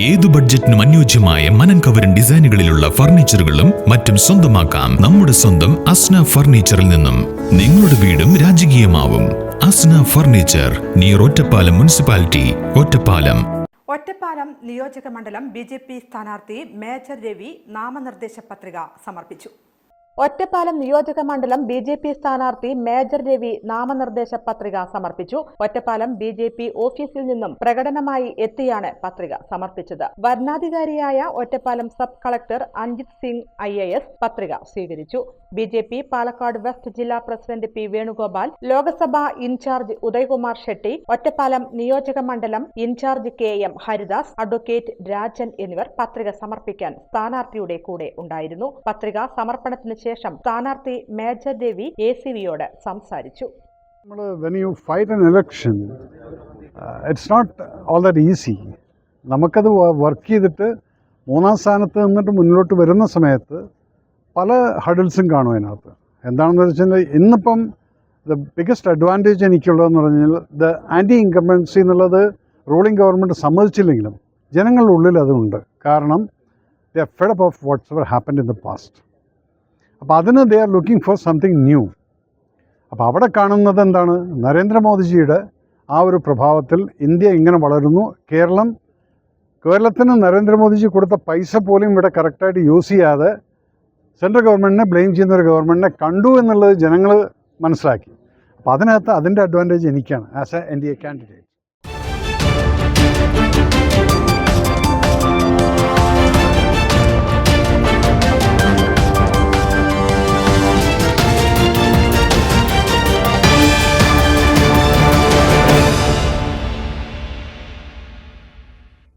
ഏതു ബഡ്ജറ്റിനും അനുയോജ്യമായ മനം കവരൻ ഡിസൈനുകളിലുള്ള ഫർണിച്ചറുകളും മറ്റും സ്വന്തമാക്കാം നമ്മുടെ സ്വന്തം അസ്ന ഫർണിച്ചറിൽ നിന്നും. നിങ്ങളുടെ വീടും രാജകീയമാവും. Asna furniture, near Ottapalam municipality, Ottapalam. Ottapalam നിയോജക മണ്ഡലം BJP സ്ഥാനാർത്ഥി മേജർ രവി നാമനിർദ്ദേശ പത്രിക സമർപ്പിച്ചു. ഒറ്റപ്പാലം നിയോജക മണ്ഡലം BJP സ്ഥാനാർത്ഥി മേജർ രവി നാമനിർദ്ദേശ പത്രിക സമർപ്പിച്ചു. ഒറ്റപ്പാലം BJP ഓഫീസിൽ നിന്നും പ്രകടനമായി എത്തിയാണ് പത്രിക സമർപ്പിച്ചത്. വരണാധികാരിയായ Ottapalam sub collector Anjith Singh IAS പത്രിക സ്വീകരിച്ചു. BJP പാലക്കാട് വെസ്റ്റ് ജില്ലാ president P Venugopal, Lok Sabha in charge Udayakumar Shetty, Ottapalam നിയോജക മണ്ഡലം in charge KM Haridas, advocate Rajan എന്നിവർ പത്രിക സമർപ്പിക്കാൻ സ്ഥാനാർത്ഥിയുടെ കൂടെ ഉണ്ടായിരുന്നു. പത്രിക സമർപ്പണത്തിന് ശേഷം സ്ഥാനാർത്ഥി മേജർ രവി ACVയോട് സംസാരിച്ചു. When you fight an election, it's not all that easy. നമുക്കത് വർക്ക് ചെയ്തിട്ട് മൂന്നാം സ്ഥാനത്ത് നിന്നിട്ട് മുന്നോട്ട് വരുന്ന സമയത്ത് പല ഹഡിൽസും കാണും അതിനകത്ത്. എന്താണെന്ന് വെച്ചാൽ ഇന്നിപ്പം ദ ബിഗസ്റ്റ് അഡ്വാൻറ്റേജ് എനിക്കുള്ളതെന്ന് പറഞ്ഞാൽ ദ ആൻറ്റി ഇൻകംബൻസി എന്നുള്ളത് റൂളിംഗ് ഗവൺമെൻറ് സമ്മതിച്ചില്ലെങ്കിലും ജനങ്ങളുടെ ഉള്ളിൽ അതുണ്ട്. കാരണം they are fed up of whatsoever happened in the past. അപ്പോൾ അതിന് they are looking for something new. അപ്പോൾ അവിടെ കാണുന്നത് എന്താണ്? നരേന്ദ്രമോദിജിയുടെ ആ ഒരു പ്രഭാവത്തിൽ ഇന്ത്യ ഇങ്ങനെ വളരുന്നു. കേരളത്തിന് നരേന്ദ്രമോദിജി കൊടുത്ത പൈസ പോലും ഇവിടെ കറക്റ്റായിട്ട് യൂസ് ചെയ്യാതെ സെൻട്രൽ ഗവൺമെൻറ്റിനെ ബ്ലെയിം ചെയ്യുന്ന ഒരു ഗവൺമെൻറ്റിനെ കണ്ടു എന്നുള്ളത് ജനങ്ങൾ മനസ്സിലാക്കി. അപ്പോൾ അതിനകത്ത് അതിൻ്റെ അഡ്വാൻറ്റേജ് എനിക്കാണ് ആസ് എ NDA കാൻഡിഡേറ്റ്.